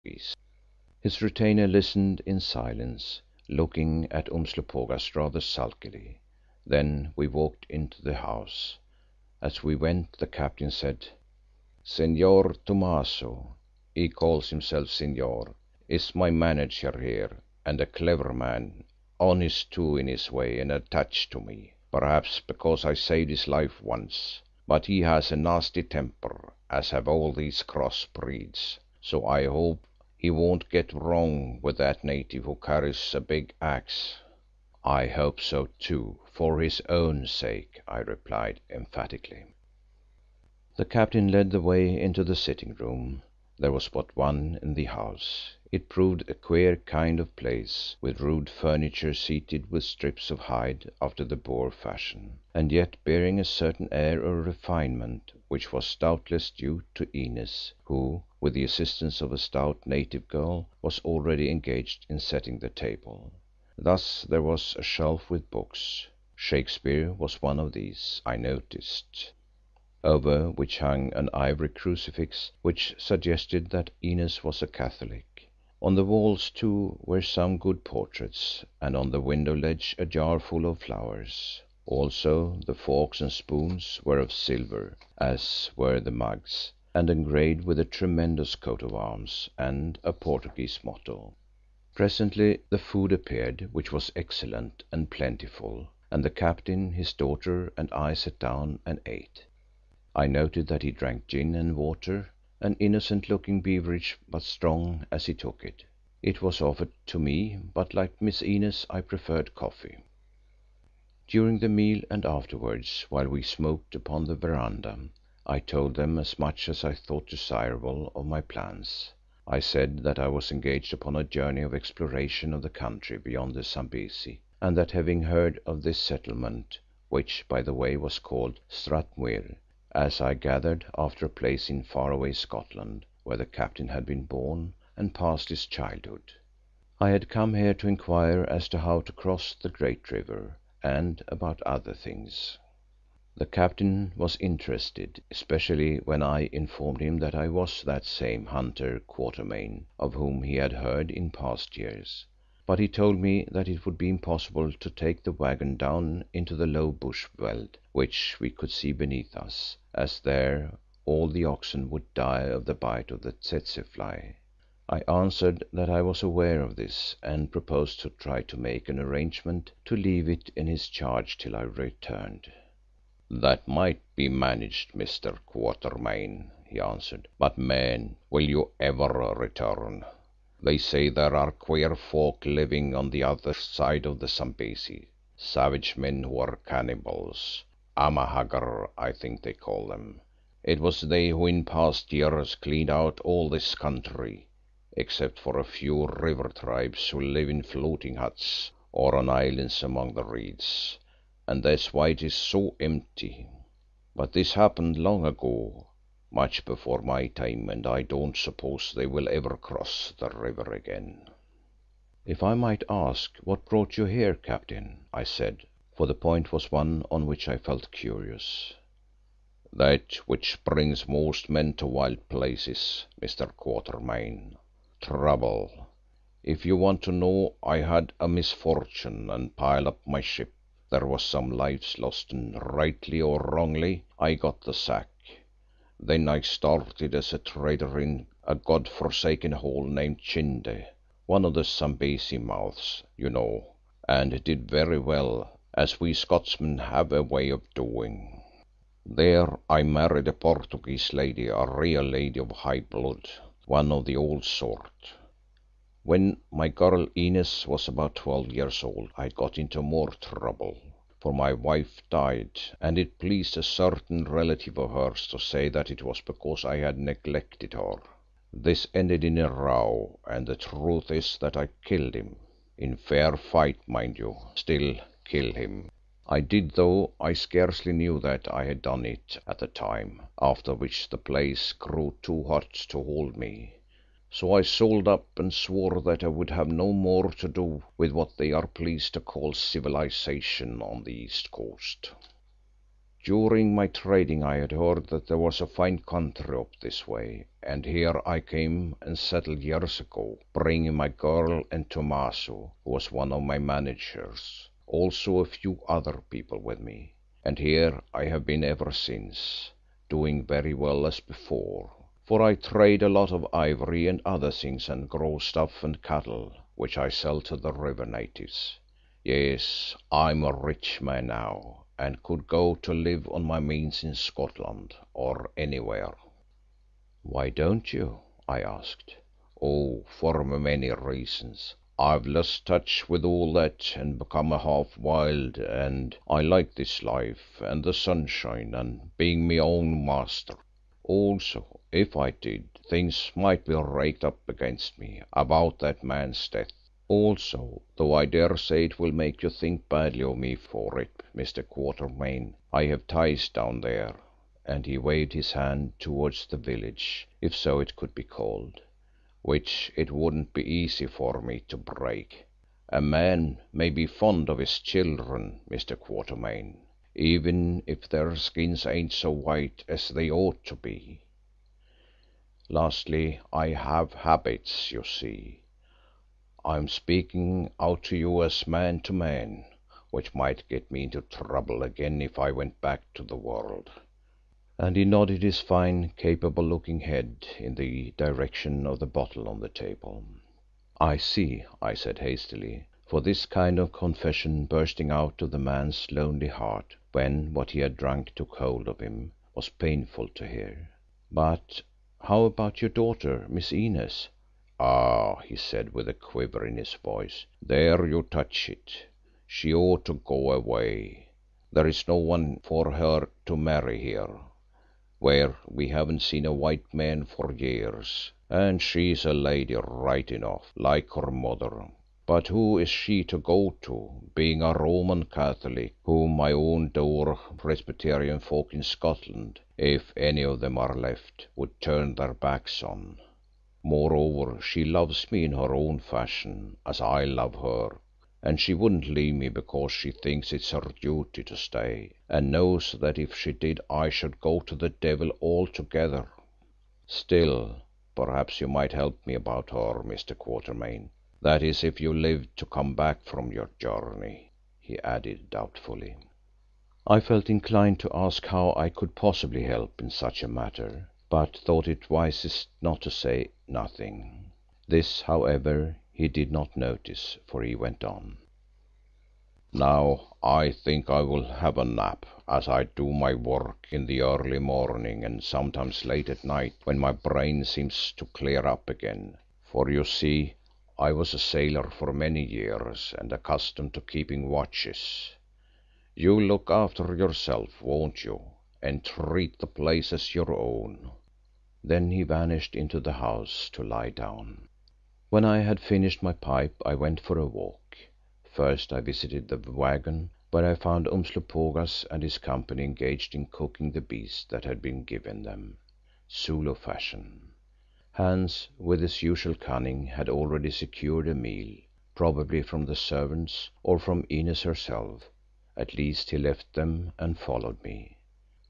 Portuguese. His retainer listened in silence, looking at Umslopogaas rather sulkily. Then we walked into the house. As we went the captain said, "Señor Tomaso, he calls himself Señor, is my manager here, and a clever man, honest too in his way and attached to me, perhaps because I saved his life once. But he has a nasty temper, as have all these cross breeds, so I hope he won't get wrong with that native who carries a big axe." "I hope so too, for his own sake," I replied emphatically. The captain led the way into the sitting room. There was but one in the house. It proved a queer kind of place, with rude furniture seated with strips of hide after the Boer fashion, and yet bearing a certain air of refinement which was doubtless due to Inez, who, with the assistance of a stout native girl, was already engaged in setting the table. Thus there was a shelf with books. Shakespeare was one of these, I noticed, over which hung an ivory crucifix which suggested that Inez was a Catholic. On the walls too were some good portraits, and on the window ledge a jar full of flowers. Also the forks and spoons were of silver, as were the mugs, and engraved with a tremendous coat of arms and a Portuguese motto. Presently the food appeared, which was excellent and plentiful, and the captain, his daughter and I sat down and ate. I noted that he drank gin and water, an innocent looking beverage but strong as he took it. It was offered to me, but like Miss Inez I preferred coffee. During the meal and afterwards, while we smoked upon the veranda, I told them as much as I thought desirable of my plans. I said that I was engaged upon a journey of exploration of the country beyond the Zambesi, and that having heard of this settlement, which by the way was called Strathmuir, as I gathered after a place in far away Scotland, where the captain had been born and passed his childhood, I had come here to inquire as to how to cross the great river, and about other things. The captain was interested, especially when I informed him that I was that same hunter Quatermain of whom he had heard in past years. But he told me that it would be impossible to take the waggon down into the low bush veld which we could see beneath us, as there all the oxen would die of the bite of the tsetse fly. I answered that I was aware of this and proposed to try to make an arrangement to leave it in his charge till I returned. "That might be managed, Mr. Quatermain," he answered, "but man, will you ever return? They say there are queer folk living on the other side of the Zambesi, savage men who are cannibals, Amahagger I think they call them. It was they who in past years cleaned out all this country, except for a few river tribes who live in floating huts or on islands among the reeds, and that's why it is so empty. But this happened long ago, much before my time, and I don't suppose they will ever cross the river again." "If I might ask, what brought you here, Captain?" I said, for the point was one on which I felt curious. "That which brings most men to wild places, Mr. Quatermain, trouble. If you want to know, I had a misfortune and piled up my ship. There was some lives lost and rightly or wrongly I got the sack. Then I started as a trader in a god-forsaken hole named Chinde, one of the Zambesi mouths, you know, and did very well, as we Scotsmen have a way of doing. There I married a Portuguese lady, a real lady of high blood, one of the old sort. When my girl Inez was about 12 years old I got into more trouble, for my wife died, and it pleased a certain relative of hers to say that it was because I had neglected her. This ended in a row, and the truth is that I killed him. In fair fight, mind you, still kill him. I did, though I scarcely knew that I had done it at the time, after which the place grew too hot to hold me. So I sold up and swore that I would have no more to do with what they are pleased to call civilization on the East Coast." During my trading I had heard that there was a fine country up this way, and here I came and settled years ago, bringing my girl and Tommaso, who was one of my managers, also a few other people with me, and here I have been ever since, doing very well as before, for I trade a lot of ivory and other things and grow stuff and cattle, which I sell to the river natives. Yes, I'm a rich man now, and could go to live on my means in Scotland or anywhere." "Why don't you?" I asked. "Oh, for many reasons. I've lost touch with all that and become a half wild, and I like this life and the sunshine and being my own master. Also, if I did, things might be raked up against me about that man's death. Also, though I dare say it will make you think badly of me for it, Mr. Quatermain, I have ties down there," and he waved his hand towards the village, if so it could be called, "which it wouldn't be easy for me to break. A man may be fond of his children, Mr. Quatermain, even if their skins ain't so white as they ought to be. Lastly, I have habits, you see. I'm speaking out to you as man to man, which might get me into trouble again if I went back to the world," and he nodded his fine, capable looking head in the direction of the bottle on the table. "I see," I said hastily, for this kind of confession bursting out of the man's lonely heart when what he had drunk took hold of him, was painful to hear. "But how about your daughter, Miss Inez?" "Ah," he said with a quiver in his voice, "there you touch it. She ought to go away. There is no one for her to marry here, where we haven't seen a white man for years, and she's a lady right enough, like her mother. But who is she to go to, being a Roman Catholic, whom my own dour Presbyterian folk in Scotland, if any of them are left, would turn their backs on? Moreover, she loves me in her own fashion, as I love her, and she wouldn't leave me because she thinks it her duty to stay, and knows that if she did I should go to the devil altogether. Still, perhaps you might help me about her, Mr. Quatermain. That is, if you live to come back from your journey," he added doubtfully. I felt inclined to ask how I could possibly help in such a matter, but thought it wisest not to say nothing. This, however, he did not notice, for he went on. "Now I think I will have a nap, as I do my work in the early morning and sometimes late at night when my brain seems to clear up again, for you see I was a sailor for many years and accustomed to keeping watches. You'll look after yourself, won't you, and treat the place as your own?" Then he vanished into the house to lie down. When I had finished my pipe I went for a walk. First I visited the waggon, where I found Umslopogaas and his company engaged in cooking the beast that had been given them, Zulu fashion. Hans, with his usual cunning, had already secured a meal, probably from the servants or from Inez herself. At least he left them and followed me.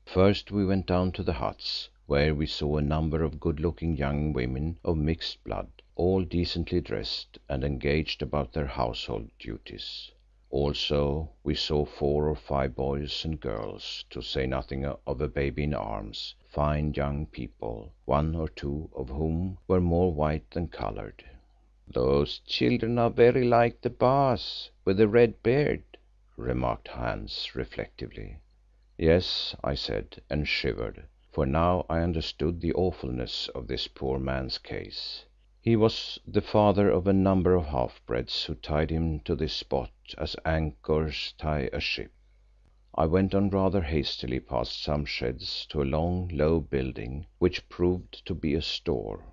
First we went down to the huts, where we saw a number of good-looking young women of mixed blood, all decently dressed and engaged about their household duties. Also we saw 4 or 5 boys and girls, to say nothing of a baby in arms, fine young people, 1 or 2 of whom were more white than coloured. "Those children are very like the Baas with the red beard," remarked Hans reflectively. "Yes," I said, and shivered, for now I understood the awfulness of this poor man's case. He was the father of a number of half-breeds who tied him to this spot as anchors tie a ship. I went on rather hastily past some sheds to a long, low building which proved to be a store.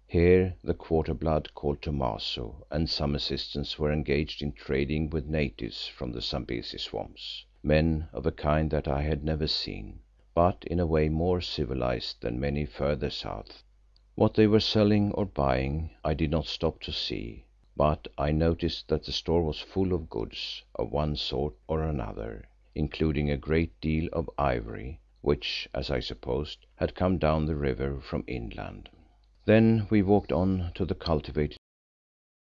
Here the quarter blood called Thomaso and some assistants were engaged in trading with natives from the Zambesi swamps, men of a kind that I had never seen, but in a way more civilized than many further south. What they were selling or buying I did not stop to see, but I noticed that the store was full of goods of one sort or another, including a great deal of ivory, which, as I supposed, had come down the river from inland. Then we walked on to the cultivated